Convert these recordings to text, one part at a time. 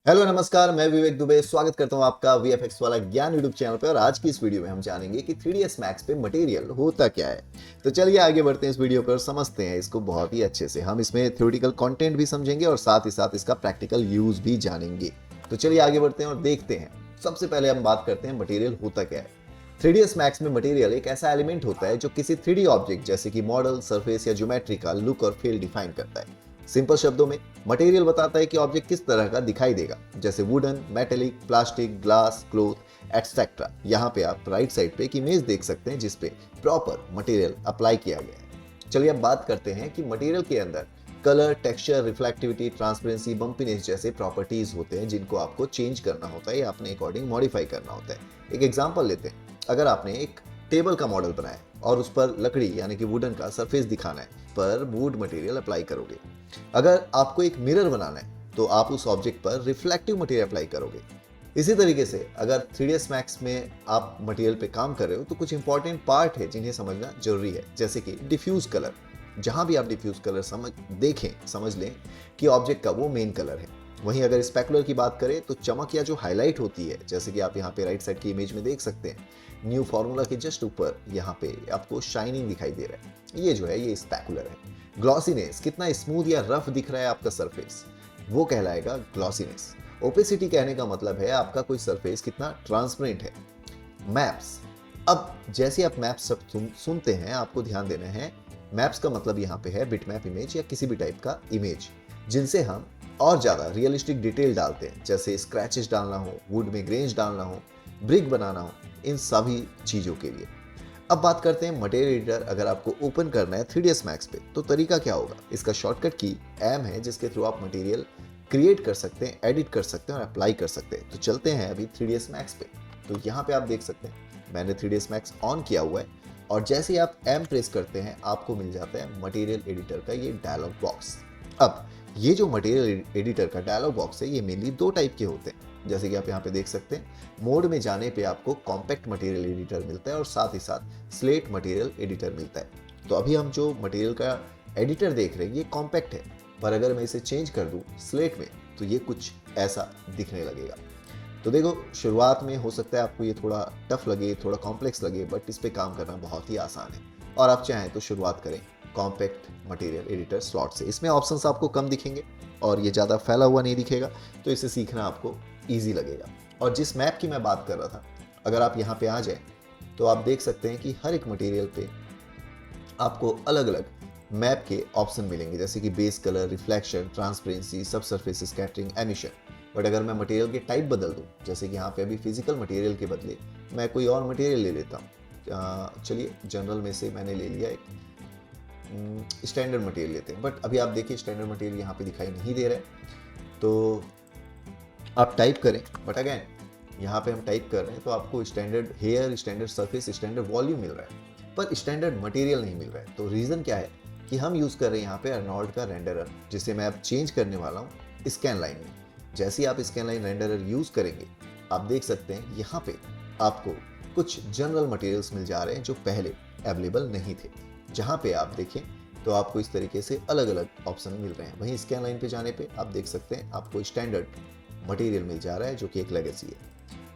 Hello नमस्कार, मैं विवेक दुबे स्वागत करता हूं आपका वीएफएक्स वाला ज्ञान यूट्यूब चैनल पे। और आज की इस वीडियो में हम जानेंगे कि 3ds मैक्स पे मटेरियल होता क्या है। तो चलिए आगे बढ़ते हैं इस वीडियो पर, समझते हैं इसको बहुत ही अच्छे से। हम इसमें थ्योरेटिकल कंटेंट भी समझेंगे और साथ ही साथ इसका प्रैक्टिकल यूज भी जानेंगे। तो चलिए आगे बढ़ते हैं और देखते हैं। सबसे पहले हम बात करते हैं मटेरियल होता क्या है। 3ds मैक्स में मटेरियल एक ऐसा एलिमेंट होता है जो किसी 3D ऑब्जेक्ट जैसे कि मॉडल, सरफेस या ज्योमेट्री का लुक और फील डिफाइन करता है। सिंपल शब्दों में मटेरियल बताता है कि ऑब्जेक्ट किस तरह का दिखाई देगा, जैसे wooden, metallic, plastic, glass, cloth etcetera. यहाँ पे आप राइट साइड पे एक इमेज देख सकते हैं जिसपे प्रॉपर मटेरियल अप्लाई किया गया है। चलिए अब बात करते हैं कि मटेरियल के अंदर कलर, टेक्सचर, रिफ्लेक्टिविटी, ट्रांसपेरेंसी, बम्पीनेस जैसे प्रॉपर्टीज होते हैं जिनको आपको चेंज करना होता है या अपने अकॉर्डिंग मॉडिफाई करना होता है। एक एग्जांपल लेते हैं। अगर आपने एक टेबल का मॉडल बनाया और उस पर लकड़ी यानी कि वुडन का सरफेस दिखाना है, पर वुड मटेरियल अप्लाई करोगे। अगर आपको एक मिरर बनाना है तो आप उस ऑब्जेक्ट पर रिफ्लेक्टिव मटेरियल अप्लाई करोगे। इसी तरीके से अगर 3ds मैक्स में आप मटेरियल पे काम कर रहे हो तो कुछ इंपॉर्टेंट पार्ट है जिन्हें समझना जरूरी है, जैसे कि डिफ्यूज कलर। जहां भी आप डिफ्यूज कलर समझ लें कि ऑब्जेक्ट का वो मेन कलर है। वहीं अगर स्पेकुलर की बात करें तो चमक या जो हाईलाइट होती है, जैसे कि आप यहाँ पे राइट साइड की इमेज में देख सकते हैं, न्यू फॉर्मूला के जस्ट ऊपर यहाँ पे आपको शाइनिंग दिखाई दे रहा है, ये जो है ये स्पेकुलर है। ग्लॉसीनेस, कितना स्मूथ या रफ दिख रहा है आपका सरफेस, वो कहलाएगा ग्लॉसीनेस। ओपेसिटी कहने का मतलब है आपका कोई सरफेस कितना ट्रांसपेरेंट है। मैप्स, अब जैसे आप मैप्स सब सुनते हैं आपको ध्यान देना है, मैप्स का मतलब यहाँ पे है बिटमैप इमेज या किसी भी टाइप का इमेज जिनसे हम और ज्यादा रियलिस्टिक डिटेल डालते हैं, जैसे स्क्रैचेस डालना हो, वुड में ग्रेन्स डालना हो, ब्रिक बनाना हो, इन सभी चीजों के लिए। अब बात करते हैं मटेरियल एडिटर। अगर आपको ओपन करना है 3ds मैक्स पे तो तरीका क्या होगा। इसका शॉर्टकट की एम है जिसके थ्रू आप मटेरियल क्रिएट कर सकते हैं, एडिट कर सकते हैं और अप्लाई कर सकते हैं। तो चलते हैं अभी 3ds मैक्स पे। तो यहाँ पे आप देख सकते हैं मैंने 3ds मैक्स ऑन किया हुआ है और जैसे ही आप एम प्रेस करते हैं आपको मिल जाता है मटेरियल एडिटर का ये डायलॉग बॉक्स। अब ये जो मटेरियल एडिटर का डायलॉग बॉक्स है ये मेनली दो टाइप के होते हैं, जैसे कि आप यहाँ पे देख सकते हैं। मोड में जाने पे आपको कॉम्पैक्ट मटेरियल एडिटर मिलता है और साथ ही साथ स्लेट मटेरियल एडिटर मिलता है। तो अभी हम जो मटेरियल का एडिटर देख रहे हैं ये कॉम्पैक्ट है, पर अगर मैं इसे चेंज कर दूं स्लेट में तो ये कुछ ऐसा दिखने लगेगा। तो देखो, शुरुआत में हो सकता है आपको ये थोड़ा टफ लगे, थोड़ा कॉम्प्लेक्स लगे, बट इस पे काम करना बहुत ही आसान है। और आप चाहें तो शुरुआत करें कॉम्पैक्ट मटेरियल एडिटर स्लॉट से। इसमें ऑप्शंस आपको कम दिखेंगे और ये ज़्यादा फैला हुआ नहीं दिखेगा, तो इसे सीखना आपको ईजी लगेगा। और जिस मैप की मैं बात कर रहा था, अगर आप यहाँ पे आ जाए तो आप देख सकते हैं कि हर एक मटेरियल पे आपको अलग अलग मैप के ऑप्शन मिलेंगे, जैसे कि बेस कलर, रिफ्लेक्शन, ट्रांसपेरेंसी, सब सरफेस स्कैटरिंग, एमिशन। बट अगर मैं मटेरियल के टाइप बदल दूं, जैसे कि यहाँ पे अभी फिजिकल मटेरियल के बदले मैं कोई और मटेरियल ले लेता हूँ। चलिए जनरल में से मैंने ले लिया एक स्टैंडर्ड मटेरियल लेते हैं। बट अभी आप देखिए स्टैंडर्ड मटेरियल यहाँ पे दिखाई नहीं दे रहा है, तो आप टाइप करें। बट अगेन यहाँ पे हम टाइप कर रहे हैं तो आपको standard hair, standard surface, standard volume मिल रहा है, पर स्टैंडर्ड मटेरियल नहीं मिल रहा है। तो रीज़न क्या है कि हम यूज़ कर रहे हैं यहाँ पे अर्नोल्ड का रेंडरर, जिसे मैं अब चेंज करने वाला हूँ स्कैन लाइन में। जैसे ही आप स्कैन लाइन रेंडरर यूज़ करेंगे आप देख सकते हैं यहाँ पे आपको कुछ जनरल मटेरियल्स मिल जा रहे हैं जो पहले अवेलेबल नहीं थे। जहाँ पे आप देखें तो आपको इस तरीके से अलग अलग ऑप्शन मिल रहे हैं। वहीं स्कैन लाइन पे जाने पे आप देख सकते हैं आपको स्टैंडर्ड मटेरियल मिल जा रहा है जो कि एक लेगेसी है।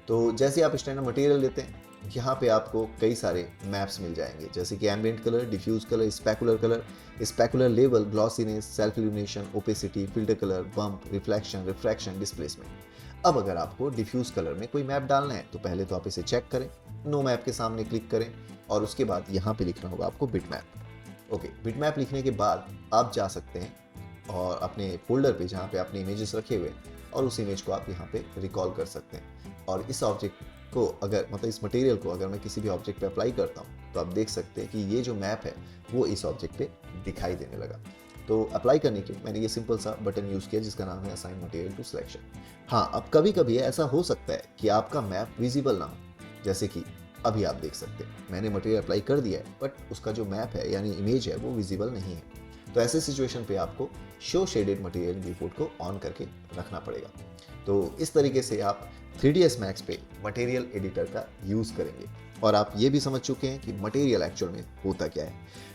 तो जैसे आप स्टैंडर्ड मटेरियल लेते हैं यहाँ पे आपको कई सारे मैप्स मिल जाएंगे, जैसे कि ambient colour, diffuse colour, specular, specular level, glossiness, self illumination, opacity, filter colour, bump, reflection, refraction, displacement. अब अगर आपको डिफ्यूज कलर में कोई मैप डालना है तो पहले तो आप इसे चेक करें, नो मैप के सामने क्लिक करें और उसके बाद यहाँ पे लिखना होगा आपको बिटमैप। ओके, बिटमैप लिखने के बाद आप जा सकते हैं और अपने फोल्डर पे जहाँ पे आपने इमेजेस रखे हुए और उस इमेज को आप यहाँ पे रिकॉल कर सकते हैं। और इस ऑब्जेक्ट को अगर मतलब इस मटेरियल को अगर मैं किसी भी ऑब्जेक्ट पे अप्लाई करता हूँ तो आप देख सकते हैं कि ये जो मैप है वो इस ऑब्जेक्ट पे दिखाई देने लगा। तो अप्लाई करने के मैंने ये सिंपल सा बटन यूज़ किया जिसका नाम है असाइन मटेरियल टू सिलेक्शन। हाँ, अब कभी कभी ऐसा हो सकता है कि आपका मैप विजिबल ना हो, जैसे कि अभी आप देख सकते हैं मैंने मटेरियल अप्लाई कर दिया है बट उसका जो मैप है यानी इमेज है वो विजिबल नहीं है। तो ऐसे सिचुएशन पे आपको शो शेडेड मटेरियल रिपोर्ट को ऑन करके रखना पड़ेगा। तो इस तरीके से आप 3ds मैक्स पे मटेरियल एडिटर का यूज़ करेंगे। और आप ये भी समझ चुके हैं कि मटेरियल एक्चुअल में होता क्या है।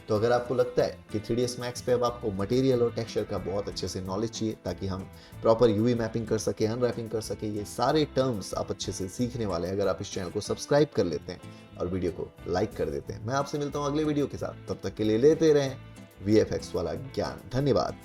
तो अगर आपको लगता है कि 3ds Max पे अब आपको मटेरियल और टेक्सचर का बहुत अच्छे से नॉलेज चाहिए ताकि हम प्रॉपर यूवी मैपिंग कर सके, अनरैपिंग कर सके, ये सारे टर्म्स आप अच्छे से सीखने वाले हैं अगर आप इस चैनल को सब्सक्राइब कर लेते हैं और वीडियो को लाइक कर देते हैं। मैं आपसे मिलता हूँ अगले वीडियो के साथ, तब तक के लिए लेते रहें VFX वाला ज्ञान। धन्यवाद।